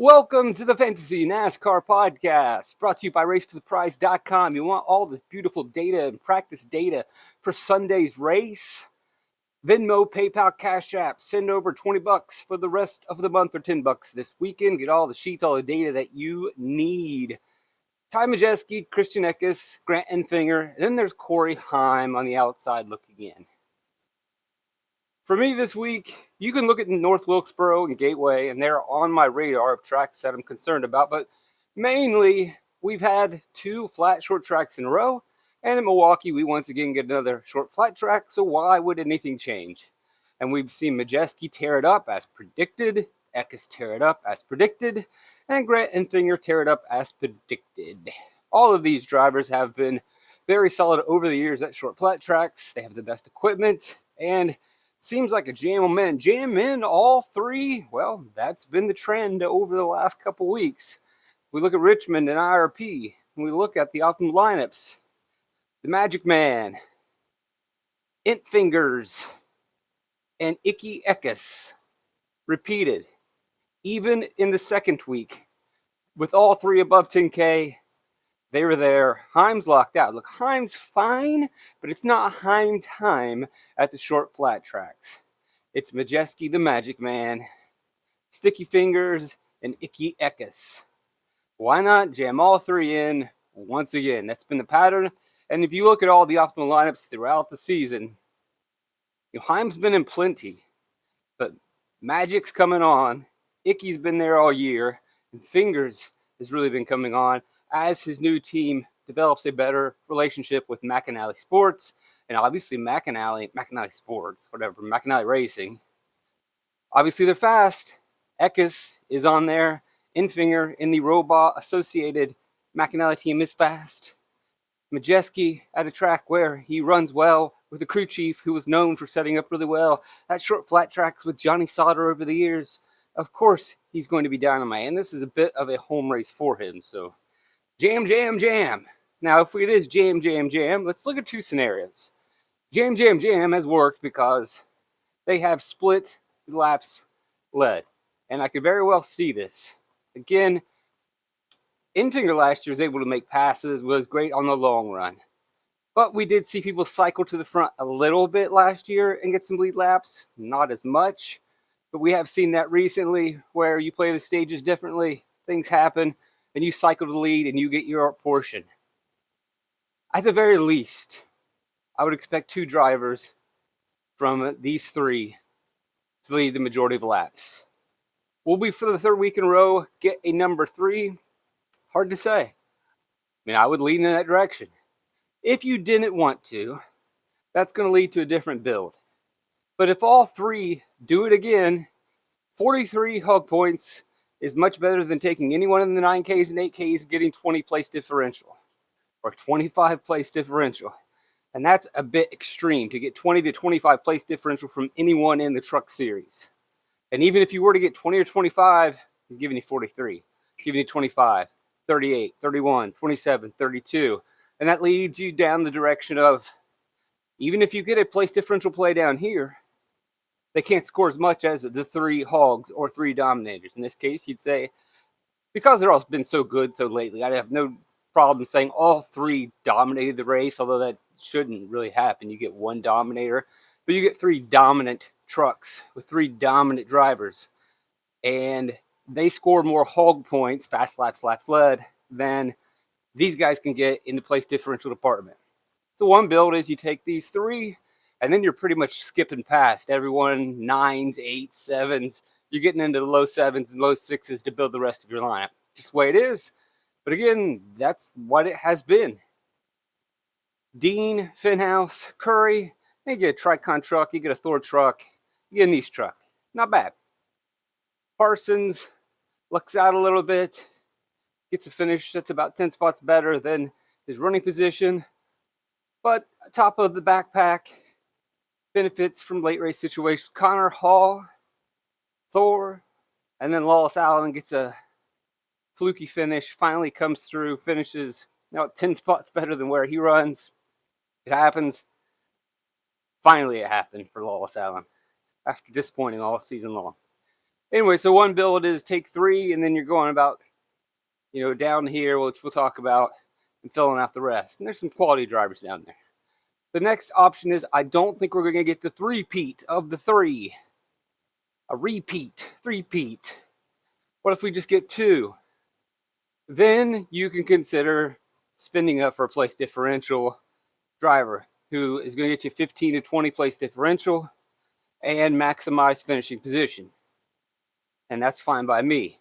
Welcome to the Fantasy NASCAR Podcast, brought to you by RaceForThePrize.com. You want all this beautiful data and practice data for Sunday's race? Venmo, PayPal, Cash App. Send over $20 for the rest of the month or $10 this weekend. Get all the sheets, all the data that you need. Ty Majeski, Christian Eckes, Grant Enfinger, and then there's Corey Heim on the outside looking in. For me this week, you can look at North Wilkesboro and Gateway, and they're on my radar of tracks that I'm concerned about. But mainly, we've had two flat short tracks in a row. And in Milwaukee, we once again get another short flat track. So why would anything change? And we've seen Majeski tear it up as predicted, Eckes tear it up as predicted, and Grant Enfinger tear it up as predicted. All of these drivers have been very solid over the years at short flat tracks. They have the best equipment, and seems like a jam in all three. Well, that's been the trend over the last couple weeks. We look at Richmond and IRP, and we look at the optimal lineups. The Magic Man, Int Fingers, and Icky Eckes repeated, even in the second week, with all three above 10K. They were there. Heim's locked out. Look, Heim's fine, but it's not Heim time at the short flat tracks. It's Majeski the Magic Man, Sticky Fingers, and Icky Eckes. Why not jam all three in once again? That's been the pattern. And if you look at all the optimal lineups throughout the season, Heim's been in plenty, but Magic's coming on. Icky's been there all year, and Fingers has really been coming on as his new team develops a better relationship with McAnally Sports, and obviously McAnally Sports, whatever, McAnally Racing. Obviously they're fast. Eckes is on there. Enfinger in the robot associated McAnally team is fast. Majeski at a track where he runs well with a crew chief who was known for setting up really well at short flat tracks with Johnny Sauter over the years. Of course, he's going to be dynamite, and this is a bit of a home race for him, so jam, jam, jam. Now, if it is jam, jam, jam, let's look at two scenarios. Jam, jam, jam has worked because they have split laps led, and I could very well see this. Again, Enfinger last year was able to make passes, was great on the long run. But we did see people cycle to the front a little bit last year and get some lead laps, not as much. But we have seen that recently where you play the stages differently, things happen, and you cycle to the lead and you get your portion. At the very least, I would expect two drivers from these three to lead the majority of laps. Will we, for the third week in a row, get a number three? Hard to say. I mean, I would lean in that direction. If you didn't want to, that's going to lead to a different build. But if all three do it again, 43 hog points is much better than taking anyone in the 9Ks and 8Ks getting 20 place differential or 25 place differential. And that's a bit extreme to get 20 to 25 place differential from anyone in the truck series. And even if you were to get 20 or 25, he's giving you 43, giving you 25, 38, 31, 27, 32. And that leads you down the direction of, even if you get a place differential play down here, they can't score as much as the three hogs or three dominators. In this case, you'd say, because they're all been so good so lately, I'd have no problem saying all three dominated the race, although that shouldn't really happen. You get one dominator, but you get three dominant trucks with three dominant drivers. And they score more hog points, fast laps, laps led, than these guys can get in the place differential department. So one build is you take these three, and then you're pretty much skipping past everyone, 9s, 8s, 7s. You're getting into the low 7s and low 6s to build the rest of your lineup. Just the way it is. But again, that's what it has been. Dean, Finhouse, Curry, you get a Tricon truck, you get a Thor truck, you get a Nice truck. Not bad. Parsons lucks out a little bit, gets a finish that's about 10 spots better than his running position. But top of the backpack, benefits from late race situations. Connor Hall, Thor, and then Lawless Allen gets a fluky finish, finally comes through, finishes 10 spots better than where he runs. It happens. Finally, it happened for Lawless Allen after disappointing all season long. Anyway, so one build is take 3, and then you're going about, down here, which we'll talk about, and filling out the rest. And there's some quality drivers down there. The next option is I don't think we're going to get the three-peat of the 3. A repeat, three-peat. What if we just get 2? Then you can consider spending up for a place differential driver who is going to get you 15 to 20 place differential and maximize finishing position. And that's fine by me.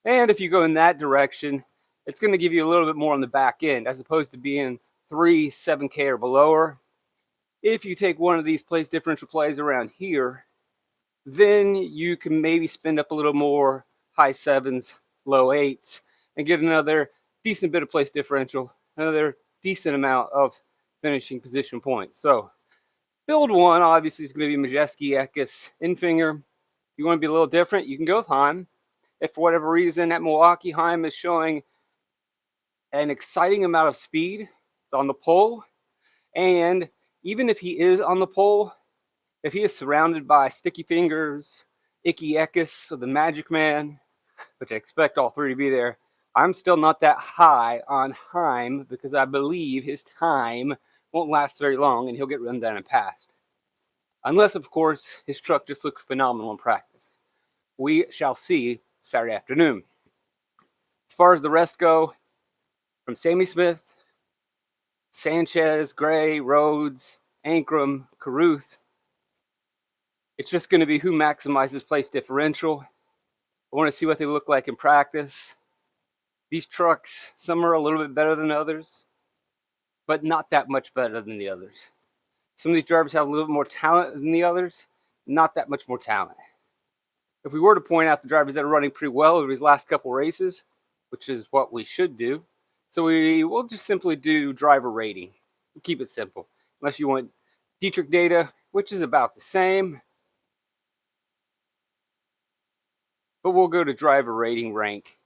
And if you go in that direction, it's going to give you a little bit more on the back end as opposed to being 3, 7K or below. If you take one of these place differential plays around here, then you can maybe spend up a little more, high 7s, low 8s, and get another decent bit of place differential, another decent amount of finishing position points. So build 1 obviously is going to be Majeski, Eckes, Enfinger. If you want to be a little different, you can go with Heim. If for whatever reason at Milwaukee, Heim is showing an exciting amount of speed, it's on the pole, and even if he is on the pole, if he is surrounded by Sticky Fingers, Icky Eckes, or the Magic Man, which I expect all 3 to be there, I'm still not that high on Heim because I believe his time won't last very long and he'll get run down and passed. Unless, of course, his truck just looks phenomenal in practice. We shall see Saturday afternoon. As far as the rest go, from Sammy Smith, Sanchez, Gray, Rhodes, Ankrum, Carruth, it's just going to be who maximizes place differential. I want to see what they look like in practice. These trucks, some are a little bit better than others, but not that much better than the others. Some of these drivers have a little bit more talent than the others, not that much more talent. If we were to point out the drivers that are running pretty well over these last couple races, which is what we should do, so we will just simply do driver rating. We'll keep it simple, unless you want Dietrich data, which is about the same. But we'll go to driver rating rank.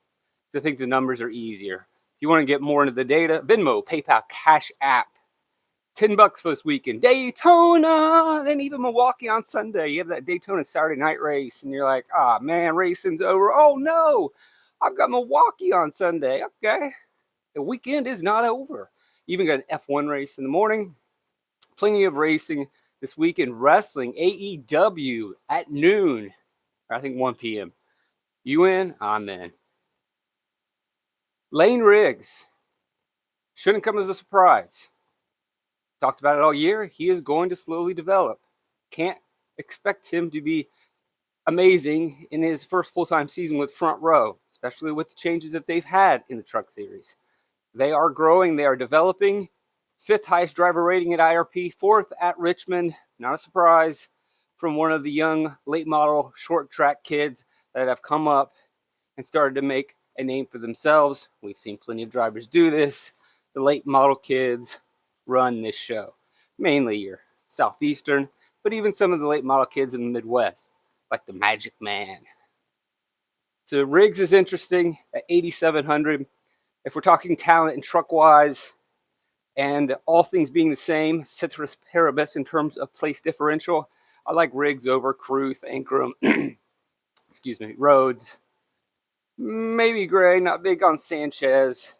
I think the numbers are easier. If you want to get more into the data, Venmo, PayPal, Cash App, $10 for this weekend. Daytona, then even Milwaukee on Sunday. You have that Daytona Saturday night race, and you're like, ah, man, racing's over. Oh, no, I've got Milwaukee on Sunday. Okay, the weekend is not over. You even got an F1 race in the morning. Plenty of racing this weekend. Wrestling, AEW at noon, or I think 1 p.m. You in? I'm in. Lane Riggs shouldn't come as a surprise. Talked about it all year. He is going to slowly develop. Can't expect him to be amazing in his first full-time season with Front Row, especially with the changes that they've had in the Truck Series. They are growing. They are developing. 5th highest driver rating at IRP, 4th at Richmond. Not a surprise from one of the young late model short track kids that have come up and started to make a name for themselves. We've seen plenty of drivers do this. The late model kids run this show. Mainly your Southeastern, but even some of the late model kids in the Midwest, like the Magic Man. So Riggs is interesting at 8,700. If we're talking talent and truck-wise, and all things being the same, ceteris paribus in terms of place differential, I like Riggs over Carruth, Ankrum, Rhodes, maybe Gray, not big on Sanchez.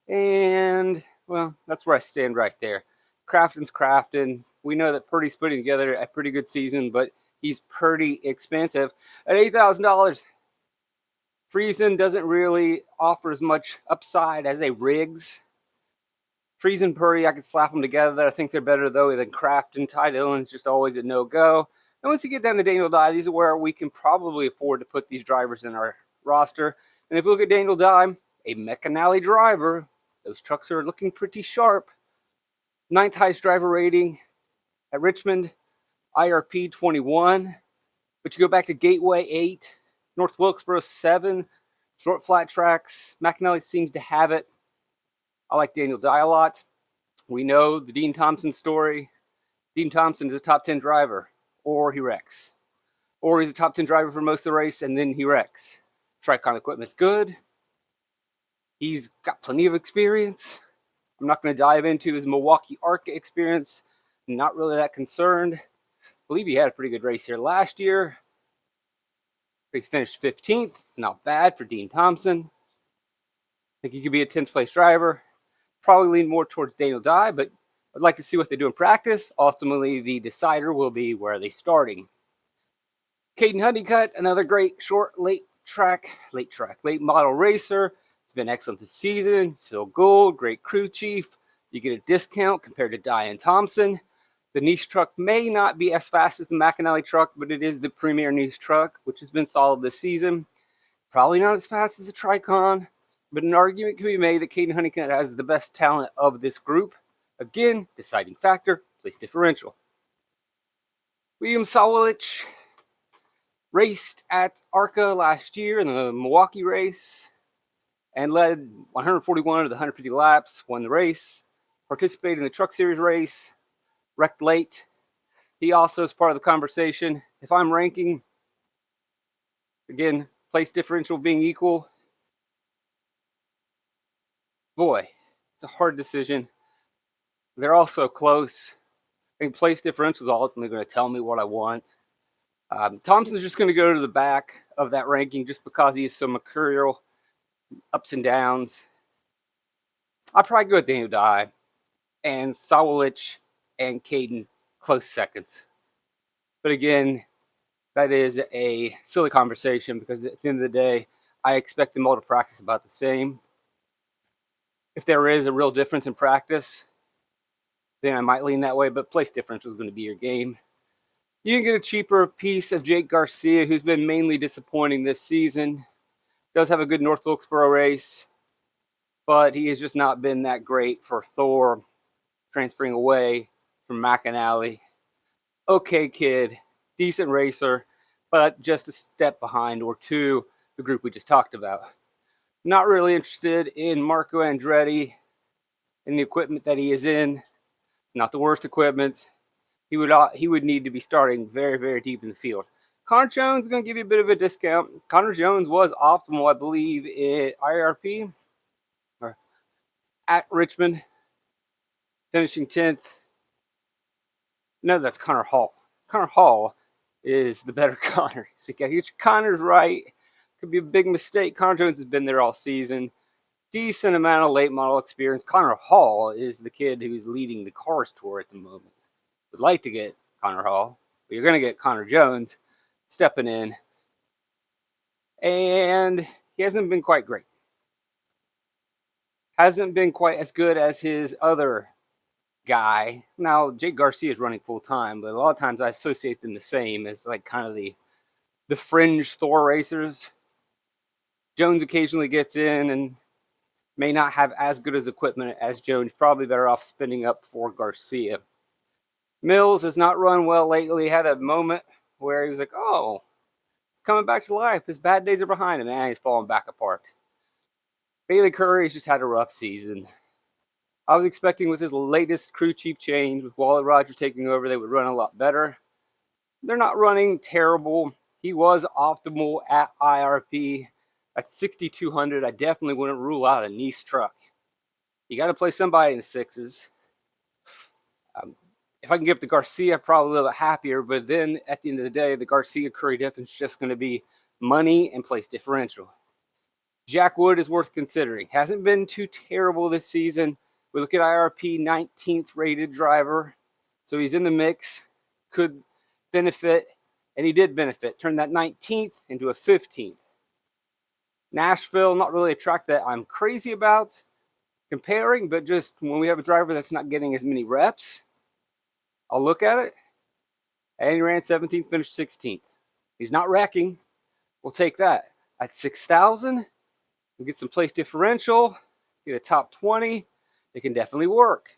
And, well, that's where I stand right there. Crafton's Crafton. We know that Purdy's putting together a pretty good season, but he's pretty expensive. At $8,000, Friesen doesn't really offer as much upside as a Riggs. Friesen, Purdy, I could slap them together. I think they're better, though, than Crafton. Ty Dillon's just always a no-go. And once you get down to Daniel Dye, these are where we can probably afford to put these drivers in our roster. And if you look at Daniel Dye, a McAnally driver, those trucks are looking pretty sharp. 9th highest driver rating at Richmond, IRP 21. But you go back to Gateway 8, North Wilkesboro 7, short flat tracks. McAnally seems to have it. I like Daniel Dye a lot. We know the Dean Thompson story. Dean Thompson is a top 10 driver, or he wrecks. Or he's a top 10 driver for most of the race, and then he wrecks. Tricon equipment's good. He's got plenty of experience. I'm not going to dive into his Milwaukee ARCA experience. I'm not really that concerned. I believe he had a pretty good race here last year. He finished 15th. It's not bad for Dean Thompson. I think he could be a 10th place driver. Probably lean more towards Daniel Dye, but I'd like to see what they do in practice. Ultimately, the decider will be where are they starting. Caden Honeycutt, another great short late model racer. It's been excellent this season. Phil Gould, great crew chief. You get a discount compared to Diane Thompson. The niche truck may not be as fast as the McAnally truck, but it is the premier niche truck, which has been solid this season. Probably not as fast as the Tricon, but an argument can be made that Caden Honeycutt has the best talent of this group. Again, deciding factor, place differential. William Sawalich raced at ARCA last year in the Milwaukee race and led 141 of the 150 laps, won the race, participated in the Truck Series race, wrecked late. He also is part of the conversation. If I'm ranking, again, place differential being equal, boy, it's a hard decision. They're all so close. I think place differential is ultimately going to tell me what I want. Thompson's just going to go to the back of that ranking just because he is so mercurial, ups and downs. I'd probably go with Daniel Dye and Sawalich and Caden close seconds. But again, that is a silly conversation because at the end of the day, I expect them all to practice about the same. If there is a real difference in practice, then I might lean that way, but place differential is going to be your game. You can get a cheaper piece of Jake Garcia, who's been mainly disappointing this season. Does have a good North Wilkesboro race, but he has just not been that great for Thor transferring away from McAnally. Okay, kid, decent racer, but just a step behind or two the group we just talked about. Not really interested in Marco Andretti and the equipment that he is in. Not the worst equipment. He would need to be starting very, very deep in the field. Connor Jones is going to give you a bit of a discount. Connor Jones was optimal, I believe, at IRP or at Richmond, finishing 10th. No, that's Connor Hall. Connor Hall is the better Connor. So you got to get your Connors right. Could be a big mistake. Connor Jones has been there all season. Decent amount of late model experience. Connor Hall is the kid who's leading the Cars Tour at the moment. Would like to get Connor Hall, but you're going to get Connor Jones stepping in. And he hasn't been quite great. Hasn't been quite as good as his other guy. Now, Jake Garcia is running full time, but a lot of times I associate them the same as like kind of the fringe Thor racers. Jones occasionally gets in and may not have as good as equipment as Jones. Probably better off spinning up for Garcia. Mills has not run well lately. Had a moment where he was like, oh, he's coming back to life. His bad days are behind him, and he's falling back apart. Bailey Curry's just had a rough season. I was expecting with his latest crew chief change, with Wally Rogers taking over, they would run a lot better. They're not running terrible. He was optimal at IRP. At 6,200, I definitely wouldn't rule out a Nice truck. You got to play somebody in the sixes. If I can get up to Garcia, probably a little bit happier. But then at the end of the day, the Garcia-Curry difference is just going to be money and place differential. Jack Wood is worth considering. Hasn't been too terrible this season. We look at IRP, 19th rated driver. So he's in the mix. Could benefit. And he did benefit. Turned that 19th into a 15th. Nashville, not really a track that I'm crazy about comparing, but just when we have a driver that's not getting as many reps, I'll look at it. And he ran 17th, finished 16th. He's not wrecking. We'll take that. At 6,000, we'll get some place differential, get a top 20. It can definitely work.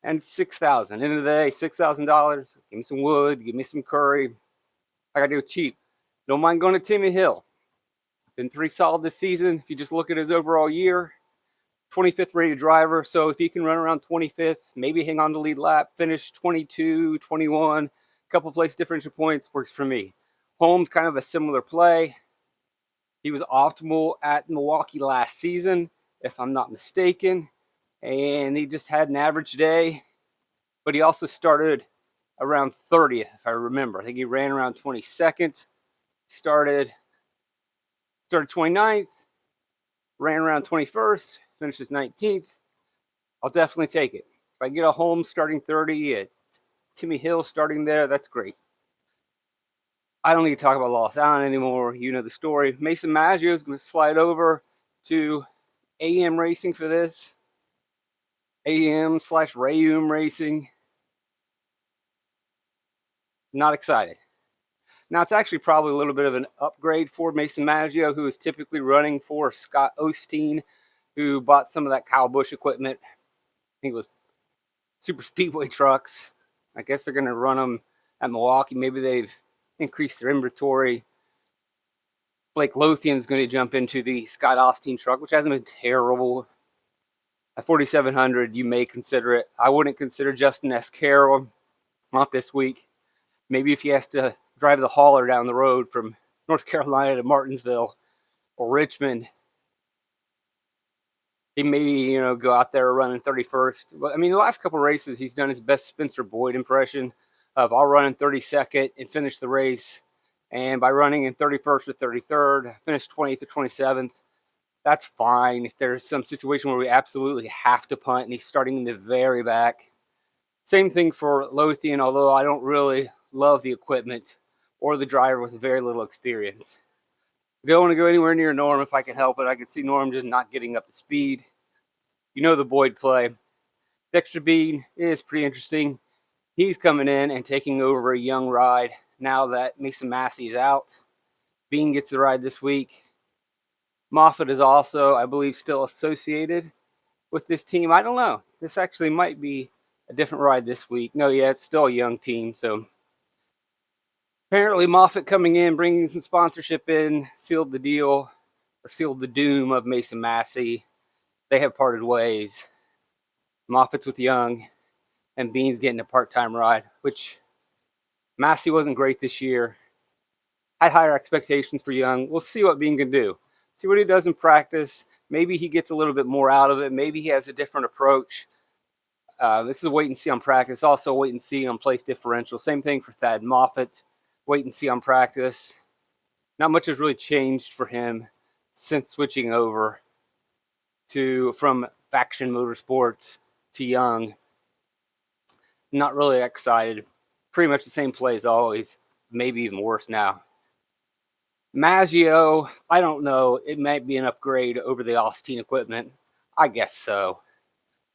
And 6,000. End of the day, $6,000. Give me some Wood, give me some Curry. I got to do it cheap. Don't mind going to Timmy Hill. Been pretty solid this season. If you just look at his overall year, 25th rated driver. So if he can run around 25th, maybe hang on to lead lap, finish 22, 21, a couple place differential points, works for me. Holmes, kind of a similar play. He was optimal at Milwaukee last season, if I'm not mistaken. And he just had an average day. But he also started around 30th, if I remember. I think he ran around 22nd. Started 29th, ran around 21st, finishes 19th. I'll definitely take it. If I get a Holmes starting 30, Timmy Hill starting there, that's great. I don't need to talk about Lost Allen anymore. You know the story. Mason Maggio is going to slide over to AM Racing for this. AM/Rayum Racing. Not excited. Now, it's actually probably a little bit of an upgrade for Mason Maggio, who is typically running for Scott Osteen, who bought some of that Kyle Busch equipment. I think it was super speedway trucks. I guess they're going to run them at Milwaukee. Maybe they've increased their inventory. Blake Lothian's going to jump into the Scott Osteen truck, which hasn't been terrible. At 4,700, you may consider it. I wouldn't consider Justin S. Carroll, not this week. Maybe if he has to drive the hauler down the road from North Carolina to Martinsville or Richmond, he may, go out there running 31st. But I mean, the last couple of races, he's done his best Spencer Boyd impression of I'll run in 32nd and finish the race. And by running in 31st or 33rd, finish 20th or 27th, that's fine. If there's some situation where we absolutely have to punt and he's starting in the very back. Same thing for Lothian, although I don't really love the equipment or the driver with very little experience. I don't want to go anywhere near Norm if I can help it. I can see Norm just not getting up to speed. You know the Boyd play. Dexter Bean is pretty interesting. He's coming in and taking over a young ride now that Mason Massey is out. Bean gets the ride this week. Moffitt is also, I believe, still associated with this team. I don't know. This actually might be a different ride this week. No, yeah, it's still a young team. So apparently Moffitt coming in, bringing some sponsorship in, sealed the deal, or sealed the doom of Mason Massey. They have parted ways. Moffitt's with Young, and Bean's getting a part-time ride, which Massey wasn't great this year. I had higher expectations for Young. We'll see what Bean can do. See what he does in practice. Maybe he gets a little bit more out of it. Maybe he has a different approach. This is a wait and see on practice. Also wait and see on place differential. Same thing for Thad Moffitt. Wait and see on practice. Not much has really changed for him since switching over from Faction Motorsports to Young. Not really excited. Pretty much the same play as always. Maybe even worse now. Maggio, I don't know. It might be an upgrade over the Osteen equipment. I guess so.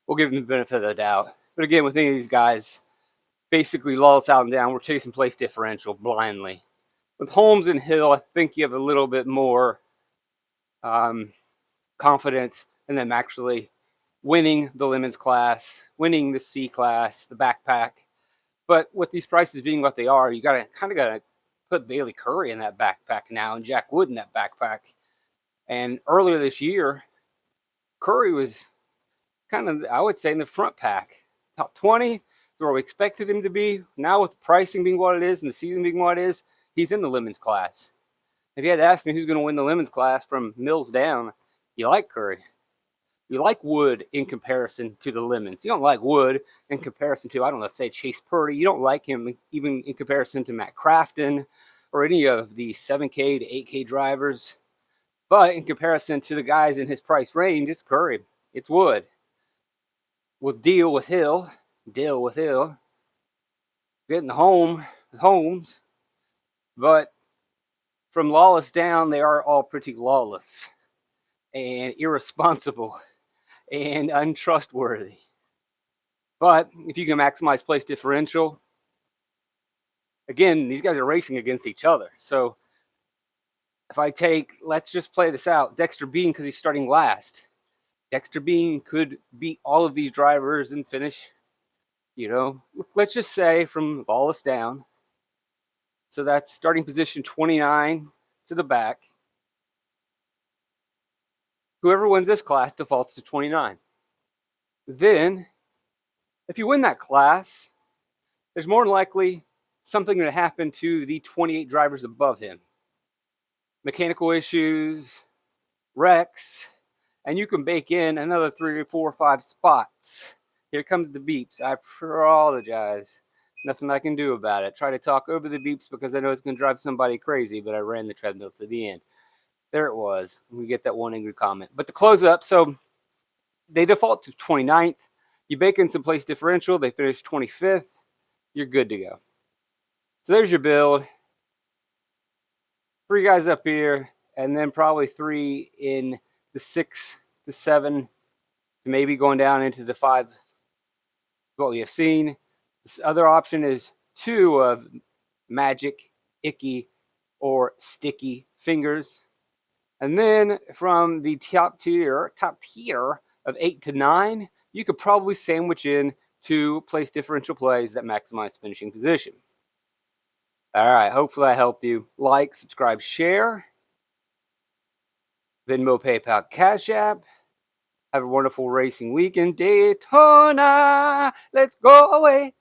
We'll give him the benefit of the doubt. But again, with any of these guys, basically lulls out and down. We're chasing place differential blindly. With Holmes and Hill, I think you have a little bit more confidence in them actually winning the Lemons class, winning the C class, the backpack. But with these prices being what they are, you got to put Bailey Curry in that backpack now and Jack Wood in that backpack. And earlier this year, Curry was kind of, I would say, in the front pack. Top 20 is where we expected him to be. Now with the pricing being what it is and the season being what it is, he's in the Lemons class. If you had to ask me who's going to win the Lemons class from Mills down, you like Curry. You like Wood in comparison to the Lemons. You don't like Wood in comparison to, I don't know, say Chase Purdy. You don't like him even in comparison to Matt Crafton or any of the 7K to 8K drivers. But in comparison to the guys in his price range, it's Curry. It's Wood. We'll deal with Hill. Getting home with Holmes. But from lawless down, they are all pretty lawless and irresponsible and untrustworthy. But if you can maximize place differential, again, these guys are racing against each other. So if I take, let's just play this out, Dexter Bean because he's starting last. Dexter Bean could beat all of these drivers and finish, let's just say from lawless down. So that's starting position 29 to the back. Whoever wins this class defaults to 29. Then, if you win that class, there's more than likely something going to happen to the 28 drivers above him. Mechanical issues, wrecks, and you can bake in another 3 or 4 or 5 spots. Here comes the beeps. I apologize. Nothing I can do about it. Try to talk over the beeps because I know it's going to drive somebody crazy, but I ran the treadmill to the end. There it was. We get that one angry comment. But to close up, so they default to 29th. You bake in some place differential. They finish 25th. You're good to go. So there's your build. 3 guys up here, and then probably 3 in the 6 to 7, maybe going down into the 5. What we have seen. This other option is 2 of magic, icky, or sticky fingers. And then from the top tier of 8 to 9, you could probably sandwich in 2 place differential plays that maximize finishing position. All right, hopefully I helped you. Like, subscribe, share. Venmo, PayPal, Cash App. Have a wonderful racing weekend. Daytona, let's go away.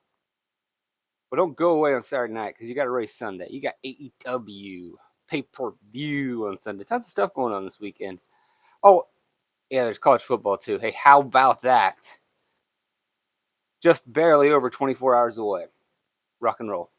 But don't go away on Saturday night because you got a race Sunday. You got AEW, pay-per-view on Sunday. Tons of stuff going on this weekend. Oh, yeah, there's college football too. Hey, how about that? Just barely over 24 hours away. Rock and roll.